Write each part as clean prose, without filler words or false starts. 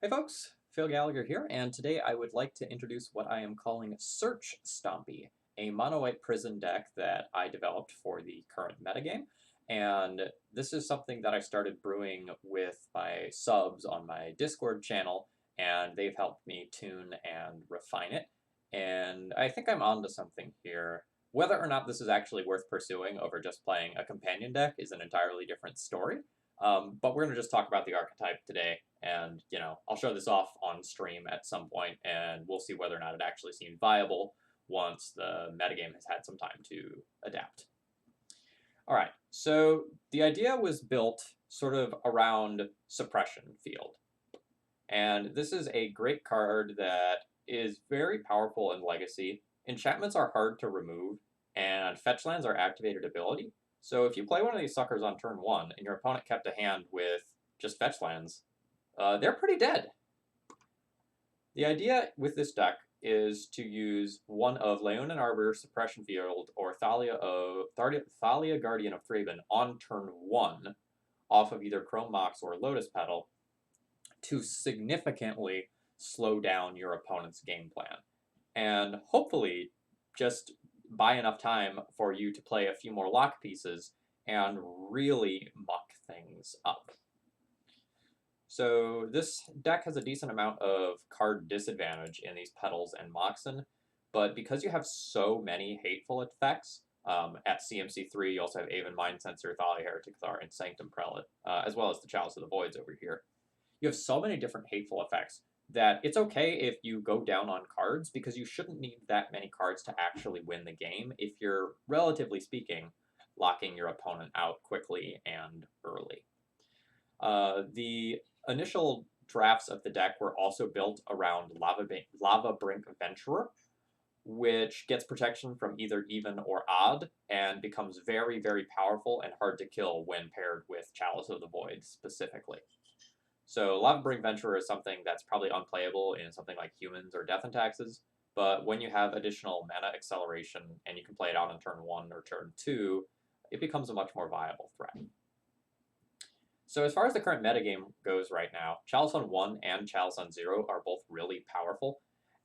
Hey folks, Phil Gallagher here, and today I would like to introduce what I am calling Search Stompy, a mono-white prison deck that I developed for the current metagame. And this is something that I started brewing with my subs on my Discord channel, and they've helped me tune and refine it. And I think I'm onto something here. Whether or not this is actually worth pursuing over just playing a companion deck is an entirely different story. But we're going to just talk about the archetype today, and I'll show this off on stream at some point, and we'll see whether or not it actually seemed viable once the metagame has had some time to adapt. All right, so the idea was built sort of around Suppression Field, and this is a great card that is very powerful in Legacy. Enchantments are hard to remove, and fetch lands are activated ability. So if you play one of these suckers on turn 1 and your opponent kept a hand with just fetch lands, they're pretty dead. The idea with this deck is to use one of Leonin Arbor, Suppression Field, or Thalia Guardian of Thraben on turn 1 off of either Chrome Mox or Lotus Petal to significantly slow down your opponent's game plan. And hopefully just buy enough time for you to play a few more lock pieces and really muck things up. So this deck has a decent amount of card disadvantage in these Petals and Moxen, but because you have so many hateful effects, at CMC3 you also have Aven Mind Sensor, Thalia Heretic Thar, and Sanctum Prelate, as well as the Chalice of the Voids over here. You have so many different hateful effects that it's okay if you go down on cards, because you shouldn't need that many cards to actually win the game if you're, relatively speaking, locking your opponent out quickly and early. The initial drafts of the deck were also built around Lava Brink Venturer, which gets protection from either even or odd, and becomes very, very powerful and hard to kill when paired with Chalice of the Void specifically. So Lava Brink Venturer is something that's probably unplayable in something like Humans or Death and Taxes, but when you have additional mana acceleration and you can play it out on turn 1 or turn 2, it becomes a much more viable threat. So as far as the current metagame goes right now, Chalice on 1 and Chalice on 0 are both really powerful,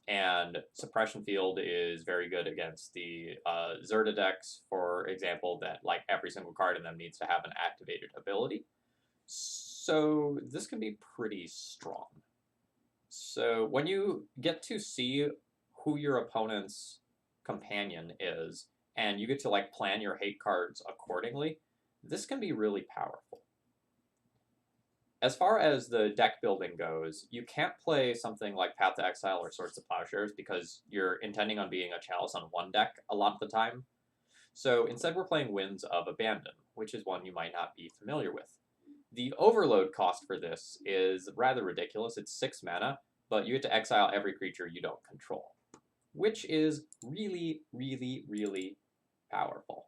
and Suppression Field is very good against the Zerta decks, for example, that like every single card in them needs to have an activated ability. So this can be pretty strong. So when you get to see who your opponent's companion is, and you get to like plan your hate cards accordingly, this can be really powerful. As far as the deck building goes, you can't play something like Path to Exile or Swords to Plowshares because you're intending on being a Chalice on 1 deck a lot of the time. So instead we're playing Winds of Abandon, which is one you might not be familiar with. The overload cost for this is rather ridiculous. It's 6 mana, but you get to exile every creature you don't control, which is really, really, really powerful.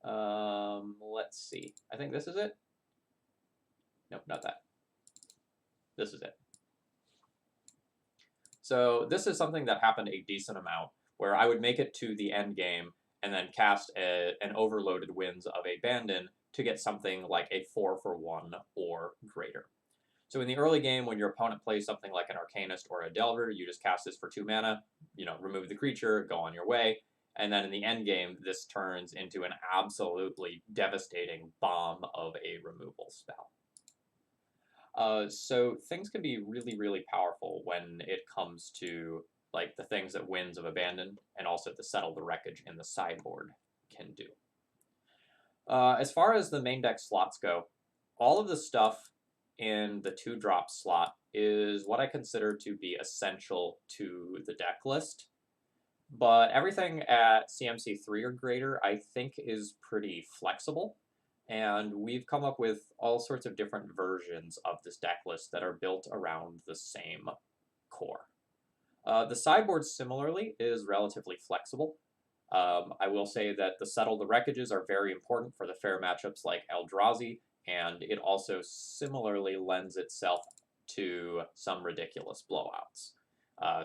Let's see. I think this is it. Nope, not that. This is it. So this is something that happened a decent amount, where I would make it to the end game and then cast an overloaded Winds of Abandon to get something like a 4-for-1 or greater. So in the early game, when your opponent plays something like an Arcanist or a Delver, you just cast this for 2 mana, remove the creature, go on your way, and then in the end game, this turns into an absolutely devastating bomb of a removal spell. So things can be really, really powerful when it comes to like the things that Winds of Abandon and also the Settle the Wreckage in the sideboard can do. As far as the main deck slots go, all of the stuff in the 2-drop slot is what I consider to be essential to the deck list. But everything at CMC3 or greater, I think, is pretty flexible. And we've come up with all sorts of different versions of this deck list that are built around the same core. The sideboard, similarly, is relatively flexible. I will say that the Settle the Wreckages are very important for the fair matchups like Eldrazi, and it also similarly lends itself to some ridiculous blowouts.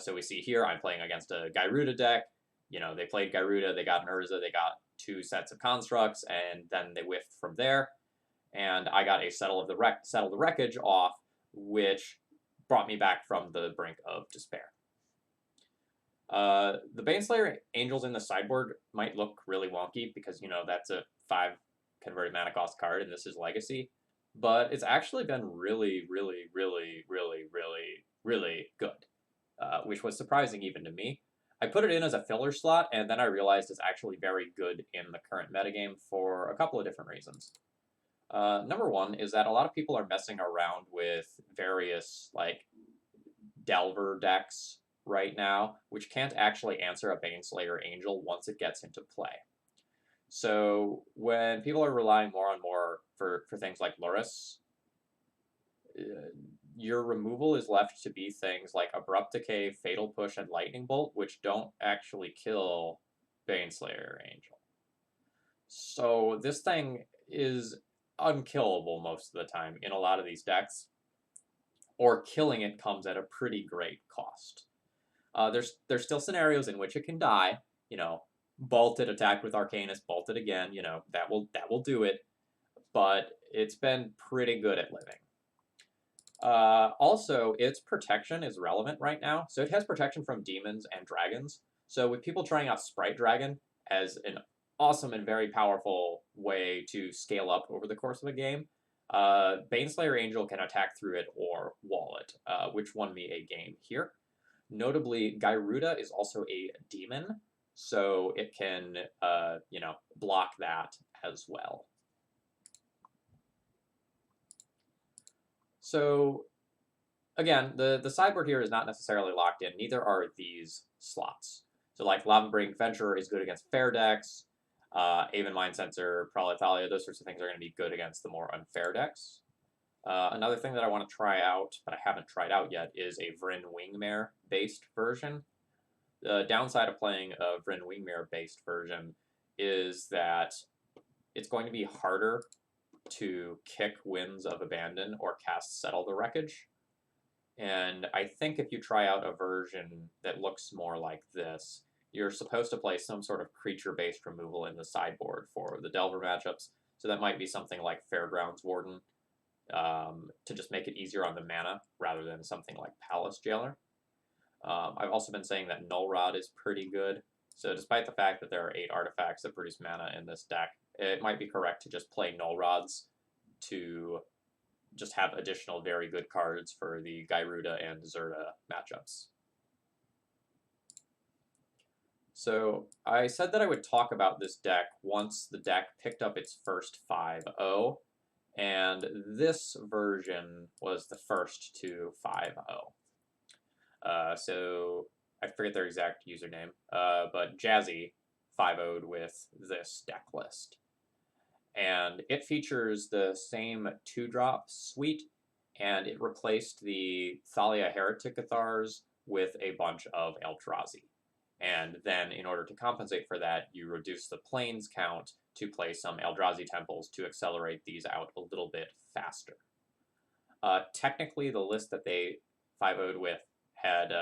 So we see here I'm playing against a Gyruda deck. They played Gyruda, they got an Urza, they got 2 sets of constructs, and then they whiffed from there. And I got a Settle the Wreckage off, which brought me back from the brink of despair. The Baneslayer Angels in the sideboard might look really wonky because, you know, that's a 5 converted mana cost card and this is Legacy. But it's actually been really, really, really, really, really, really good, which was surprising even to me. I put it in as a filler slot, and then I realized it's actually very good in the current metagame for a couple of different reasons. Number one is that a lot of people are messing around with various, like, Delver decks right now, which can't actually answer a Baneslayer Angel once it gets into play. So when people are relying more and more for things like Lurrus, your removal is left to be things like Abrupt Decay, Fatal Push, and Lightning Bolt, which don't actually kill Baneslayer Angel. So this thing is unkillable most of the time in a lot of these decks, or killing it comes at a pretty great cost. There's still scenarios in which it can die, you know, bolted, attacked with Arcanist, bolted again, you know, that will do it, but it's been pretty good at living. Also, its protection is relevant right now. So it has protection from demons and dragons. So with people trying out Sprite Dragon as an awesome and very powerful way to scale up over the course of a game, Baneslayer Angel can attack through it or wall it, which won me a game here. Notably, Gyruda is also a demon, so it can, you know, block that as well. So, again, the sideboard here is not necessarily locked in. Neither are these slots. So, like, Lava Brink Venturer is good against fair decks. Aven Mind Sensor, Prolethalia, those sorts of things are going to be good against the more unfair decks. Another thing that I want to try out, but I haven't tried out yet, is a Vryn Wingmare-based version. The downside of playing a Vryn Wingmare-based version is that it's going to be harder to kick Winds of Abandon or cast Settle the Wreckage. And I think if you try out a version that looks more like this, you're supposed to play some sort of creature-based removal in the sideboard for the Delver matchups. So that might be something like Fairgrounds Warden, to just make it easier on the mana rather than something like Palace Jailer. I've also been saying that Null Rod is pretty good. So despite the fact that there are 8 artifacts that produce mana in this deck, it might be correct to just play Null Rods to just have additional very good cards for the Gyruda and Zerta matchups. So I said that I would talk about this deck once the deck picked up its first 5-0, and this version was the first to 5-0. So I forget their exact username, but Jazzy 5-0'd with this deck list. And it features the same 2-drop suite, and it replaced the Thalia Heretic Cathars with a bunch of Eldrazi. And then, in order to compensate for that, you reduce the planes count to play some Eldrazi temples to accelerate these out a little bit faster. Technically, the list that they 5-0'd with had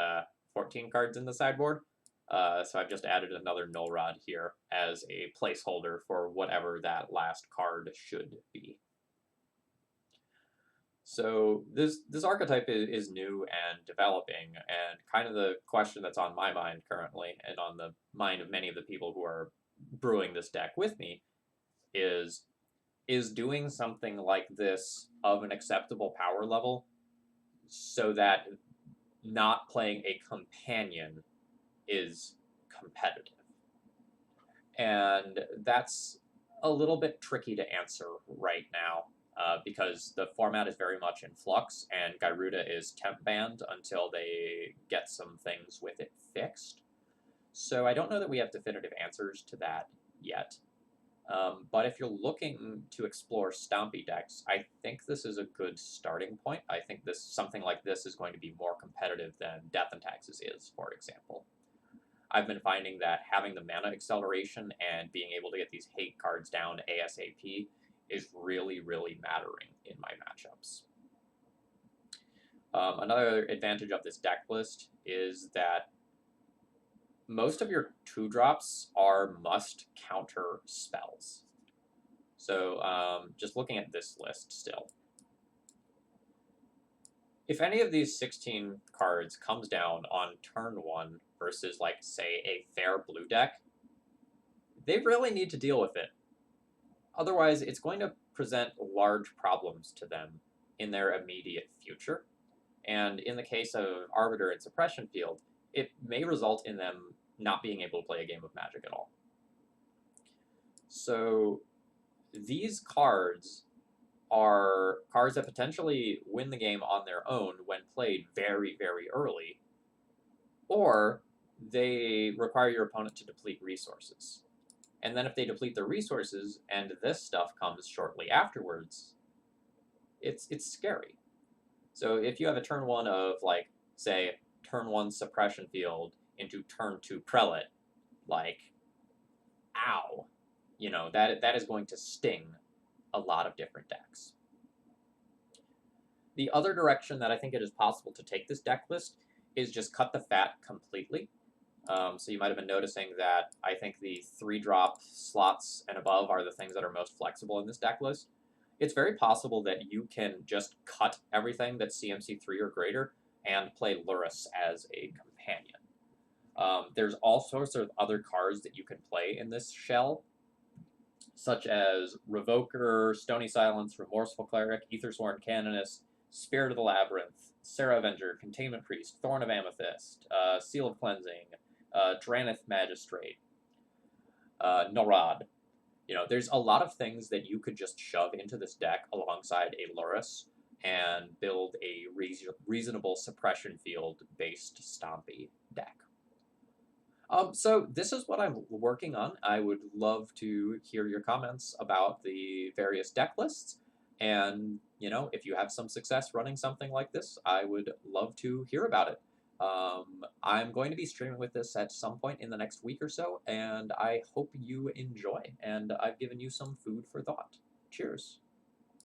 14 cards in the sideboard, so I've just added another Null Rod here as a placeholder for whatever that last card should be. So this archetype is new and developing, and kind of the question that's on my mind currently, and on the mind of many of the people who are brewing this deck with me, is doing something like this of an acceptable power level so that not playing a companion is competitive. And that's a little bit tricky to answer right now, because the format is very much in flux, and Gyruda is temp banned until they get some things with it fixed. So I don't know that we have definitive answers to that yet. But if you're looking to explore Stompy decks, I think this is a good starting point. I think something like this is going to be more competitive than Death and Taxes is, for example. I've been finding that having the mana acceleration and being able to get these hate cards down ASAP is really, really mattering in my matchups. Another advantage of this deck list is that most of your 2-drops are must-counter spells. So just looking at this list still. If any of these 16 cards comes down on turn 1 versus, like, say, a fair blue deck, they really need to deal with it. Otherwise, it's going to present large problems to them in their immediate future. And in the case of Arbiter and Suppression Field, it may result in them not being able to play a game of Magic at all. So these cards are cards that potentially win the game on their own when played very, very early, or they require your opponent to deplete resources. And then if they deplete their resources and this stuff comes shortly afterwards, it's scary. So if you have a turn 1 of, like, say, turn 1 Suppression Field into turn 2 Prelate, like, ow. That is going to sting a lot of different decks. The other direction that I think it is possible to take this deck list is just cut the fat completely. So you might have been noticing that I think the 3-drop slots and above are the things that are most flexible in this deck list. It's very possible that you can just cut everything that's CMC3 or greater and play Lurrus as a companion. There's all sorts of other cards that you can play in this shell, such as Revoker, Stony Silence, Remorseful Cleric, Aethersworn Canonist, Spirit of the Labyrinth, Sarah Avenger, Containment Priest, Thorn of Amethyst, Seal of Cleansing, Dranith Magistrate, Norad. There's a lot of things that you could just shove into this deck alongside a Lurrus and build a reasonable suppression field-based Stompy deck. So this is what I'm working on. I would love to hear your comments about the various deck lists. And, if you have some success running something like this, I would love to hear about it. I'm going to be streaming with this at some point in the next week or so, and I hope you enjoy. And I've given you some food for thought. Cheers.